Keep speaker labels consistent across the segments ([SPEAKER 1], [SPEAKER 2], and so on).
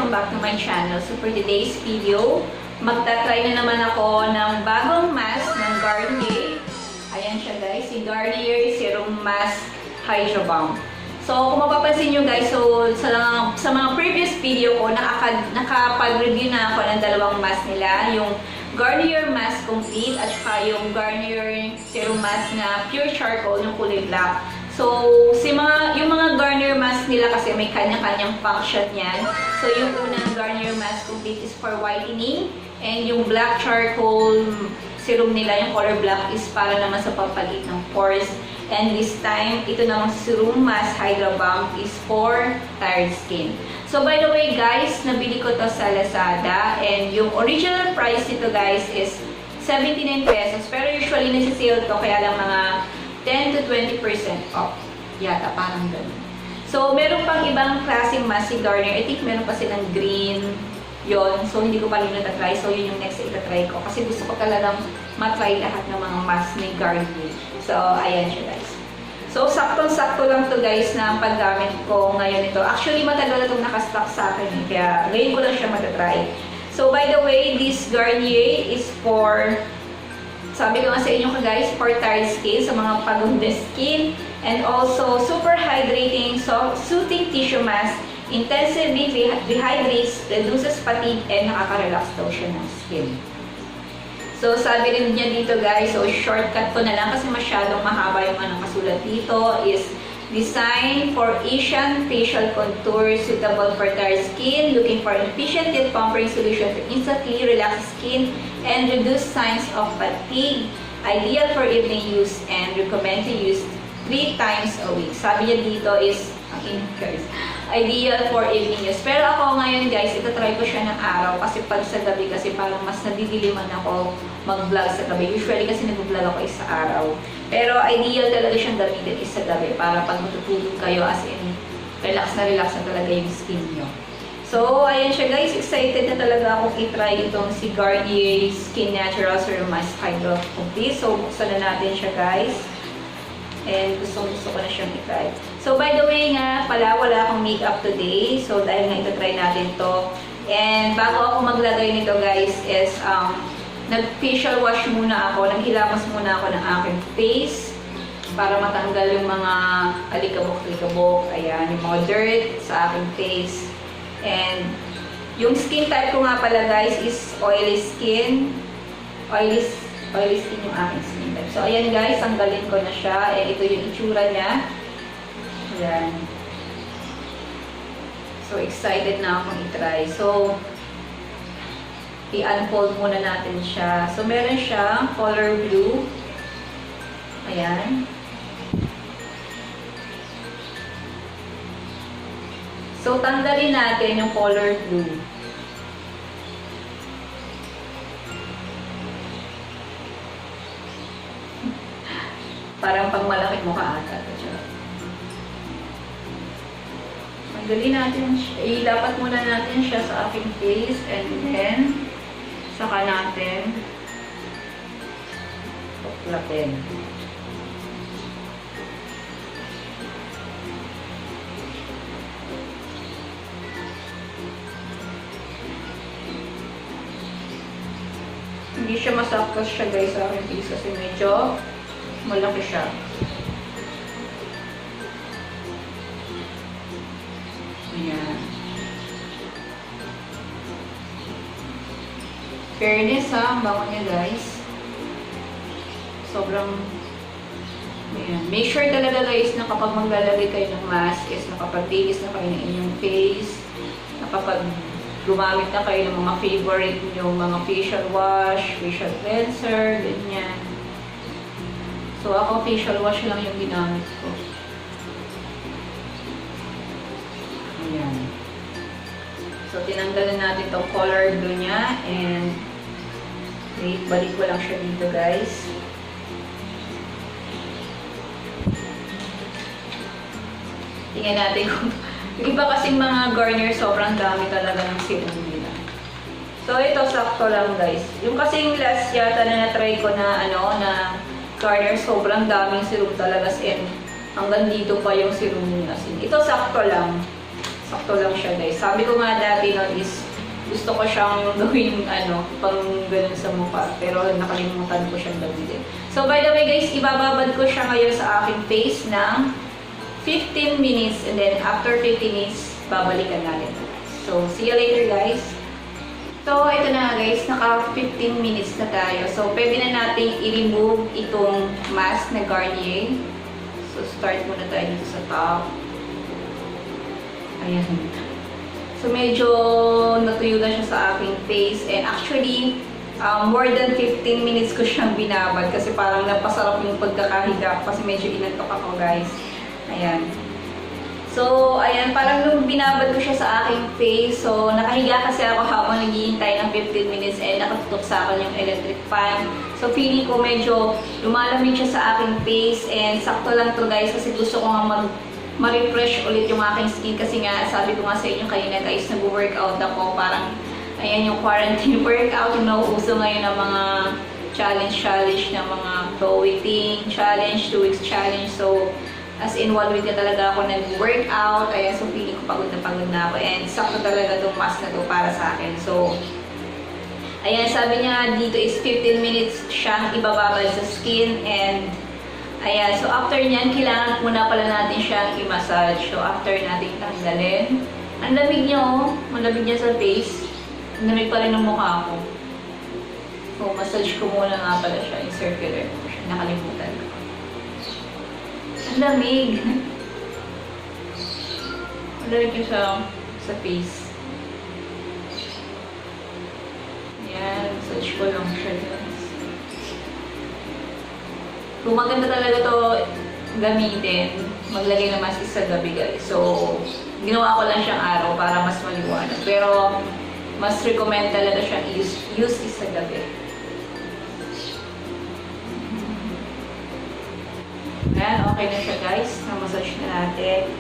[SPEAKER 1] Back to my channel. So for today's video, magta-try na naman ako ng bagong mask ng Garnier. Ayan siya guys, si Garnier Serum Mask Hydra Balm. So kung mapapansin nyo guys, so sa mga previous video ko, nakapag-review na ako ng dalawang mask nila. Yung Garnier Mask Complete at saka yung Garnier Serum Mask na Pure Charcoal, yung kulay black. So, yung mga Garnier mask nila kasi may kanya-kanyang function yan. So, yung unang Garnier mask complete is for whitening. And yung black charcoal serum nila, yung color black, is para naman sa pampalit ng pores. And this time, ito namang Serum Mask Hydra Balm is for tired skin. So, by the way guys, nabili ko to sa Lazada. And yung original price nito guys is 79 pesos. Pero usually nasi-sale to, kaya lang mga 10 to 20% off. Yata, parang ganun. So, meron pang ibang klaseng mask si Garnier. I think meron pa silang green. Yon. So, hindi ko pa rin natatry. So, yun yung next itatry ko. Kasi gusto ko talagang matry lahat ng mga mask ni Garnier. So, ayan siya guys. So, saktong-sakto lang to guys na ang paggamit ko ngayon ito. Actually, matagal na itong nakastock sa akin. Kaya, ngayon ko lang siya matatry. So, by the way, this Garnier is for... Sabi ko nga sa inyo guys, for tired skin, sa mga pagod na skin, and also super hydrating, so soothing tissue mask, intensively dehydrates, reduces fatigue, and nakaka-relax daw siya ng skin. So sabi rin niya dito guys, so shortcut ko na lang kasi masyadong mahaba yung nakasulat dito, is designed for Asian facial contour, suitable for tired skin, looking for efficient yet pampering solution to instantly relax skin and reduce signs of fatigue, ideal for evening use, and recommend to use 3 times a week. Sabi niya dito is, ideal for evening use. Pero ako ngayon guys, itatry ko siya ng araw kasi pag sa gabi kasi parang mas nadidiliman ako mag-vlog sa gabi. Usually kasi nag-vlog ako sa araw. Pero ideal talaga siyang gamitin is sa gabi para pag matutulog kayo as in relax na talaga yung skin nyo. So, ayan siya guys. Excited na talaga akong i-try itong si Garnier Skin Natural Serum Mask Hydra Complete. So, buksan na natin siya guys. And gusto ko na siyang i-try. So, by the way nga pala, wala akong makeup today. So, dahil nga ito-try natin to. And bago ako maglagay nito guys is nag-facial wash muna ako. Naghilamos muna ako ng aking face para matanggal yung mga alikabok-alikabok. Ayan, yung mga dirt sa aking face. And yung skin type ko nga pala guys is oily skin. Oily skin yung aking skin type. So, ayan guys, tanggalin ko na siya. And ito yung itsura niya. Ayan. So, excited na akong i-try. So, i-unfold muna natin siya. So, meron siya color blue. Ayan. So, tanggalin natin yung color blue. Parang pang malaki mukha ata. Tanggalin natin siya. Ilapat muna natin siya sa aking face and then saka natin tuklatin. Hindi siya masaktos siya guys sa aking face kasi medyo malaki siya. Ayan. Fairness ha, ang bango niya guys. Sobrang ayan. Make sure talaga guys na kapag maglalagay kayo ng mask is nakapag-days na kayo ng inyong face, nakapag gumamit na kayo ng mga favorite nyo, mga facial wash, facial cleanser, ganyan. So, ako facial wash lang yung ginamit ko. Ayan. So, tinanggalan natin itong color blue niya and wait, balik ko lang siya dito guys. Tingnan natin kung yung iba kasing mga Garnier, sobrang dami talaga ng serum nila. So, ito, sakto lang guys. Yung kasing last yata na na-try ko na, na Garnier, sobrang daming serum talaga. And hanggang dito pa yung serum niya. Ito, sakto lang. Sakto lang siya guys. Sabi ko nga dati nun is, gusto ko siyang gawin, pang ganun sa mukha. Pero nakalimutan ko siyang gamitin. So, by the way guys, ibababad ko siya ngayon sa aking face ng 15 minutes. And then, after 15 minutes, babalikan natin. So, see you later guys. So, ito na guys, naka 15 minutes na tayo. So, pwede na natin i-remove itong mask na Garnier. So, start muna tayo dito sa top. Ayan. So, medyo natuyo na siya sa aking face. And actually, more than 15 minutes ko siyang binabad kasi parang napasarap yung pagkakahiga kasi medyo inantok ako guys. Ayan. So, ayan, parang nung binabad ko siya sa aking face, so nakahiga kasi ako habang naghihintay ng 15 minutes and nakatutok sa akin yung electric fan. So, feeling ko medyo lumalamig siya sa aking face and sakto lang to guys kasi gusto ko nga ma-refresh ulit yung aking skin kasi nga, sabi ko nga sa inyo kanina guys, nag-workout ako, parang, ayan yung quarantine workout, yung nauuso ngayon ng mga challenge na mga pro-eating challenge, 2 weeks challenge, so, as in 1 week na talaga ako nag-workout. Ayan, so feeling ko pagod na ako. And sakto talaga itong mask na to para sa akin. So, ayan, sabi niya dito is 15 minutes siyang ibababad sa skin. And, ayan, so after niyan, kailangan muna pala natin siyang i-massage. So, after natin tanggalin. Ang lamig niya, oh. Ang lamig niya sa face. Ang lamig pa rin ng mukha ko. So, massage ko muna nga pala siya. In circular motion. Nakalimutan ko. Ang lamig. Ang lamig siya sa face. Yan. Massage ko lang siya guys. Kung maganda talaga to gamitin, maglagay na mask sa gabi guys. So, ginawa ko lang siyang araw para mas maliwanag. Pero, mas recommend talaga siyang use sa gabi. Ayan, okay na siya guys. Na-massage na natin.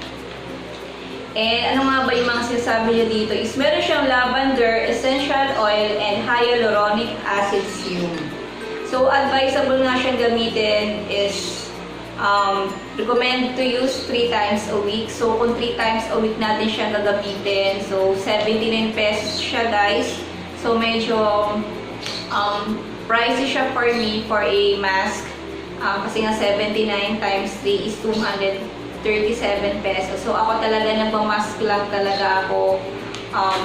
[SPEAKER 1] And ano nga ba yung mga sinasabi niya dito is meron siyang lavender, essential oil, and hyaluronic acid serum. So, advisable nga siyang gamitin is recommend to use 3 times a week. So, kung 3 times a week natin siyang gagamitin, so 79 pesos siya guys. So, medyo pricey siya for me for a mask. Kasi nga 79 times 3 is 237 pesos. So ako talaga nagmamask lang talaga ako.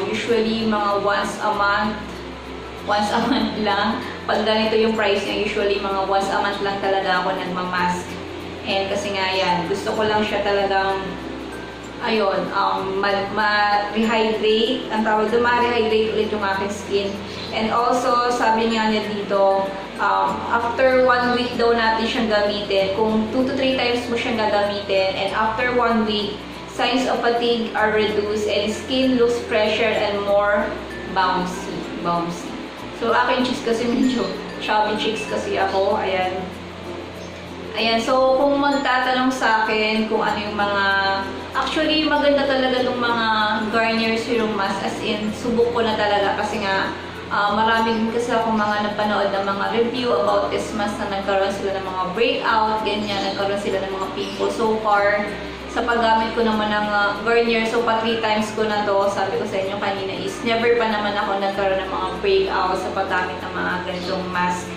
[SPEAKER 1] Usually mga once a month lang. Pag ganito yung price niya, usually mga once a month lang talaga ako nagmamask. And kasi nga yan, gusto ko lang siya talagang ayun, ma-rehydrate. Ang tawag doon, ma-rehydrate ulit yung aking skin. And also, sabi nga niya dito, after 1 week daw natin siyang gamitin. Kung 2 to 3 times mo siyang gagamitin, and after 1 week, signs of fatigue are reduced and skin looks fresher and more bouncy. So, aking cheeks kasi medyo chubby cheeks kasi ako. Ayan. Ayan, so kung magtatanong sa akin kung ano yung mga... Actually, maganda talaga itong mga Garnier Serum Mask. As in, subok ko na talaga kasi nga marami din kasi ako mga napanood ng mga review about this mask na nagkaroon sila ng mga breakout, ganyan, nagkaroon sila ng mga pimples. So far, sa paggamit ko naman ng Garnier, so pa 3 times ko na to, sabi ko sa inyo kanina is never pa naman ako nagkaroon ng mga breakout sa paggamit ng mga ganitong mask.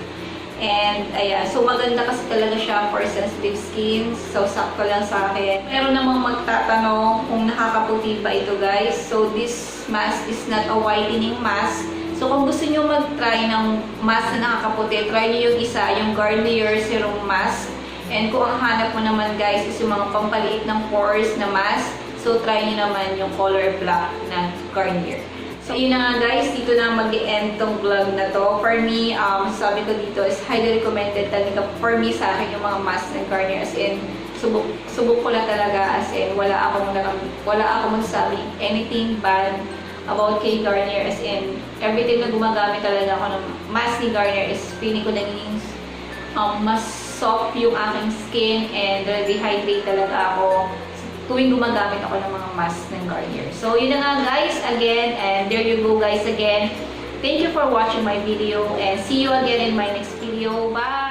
[SPEAKER 1] And, ayan. So, maganda kasi talaga siya for sensitive skin. So, sakto lang sa akin. Meron namang magtatanong kung nakakaputi ba ito, guys. So, this mask is not a whitening mask. So, kung gusto nyo mag-try ng mask na nakakaputi, try nyo yung isa, yung Garnier Serum Mask. And kung ang hanap mo naman, guys, is yung mga pampaliit ng pores na mask, so, try nyo naman yung color black na Garnier. So, yun na nga guys, dito na mag-end tong vlog na to. For me, sabi ko dito is highly recommended talaga for me sa akin yung mga mask ng Garnier. As in, subok ko lang talaga. As in, wala ako magsasabi anything bad about kay Garnier. As in, everything na gumagamit talaga ako ng mask ni Garnier is feeling ko naging mas soft yung aking skin and rehydrate talaga ako tuwing gumagamit ako ng mga mask ng Garnier. So, yun na nga guys, again, and there you go guys again. Thank you for watching my video and see you again in my next video. Bye!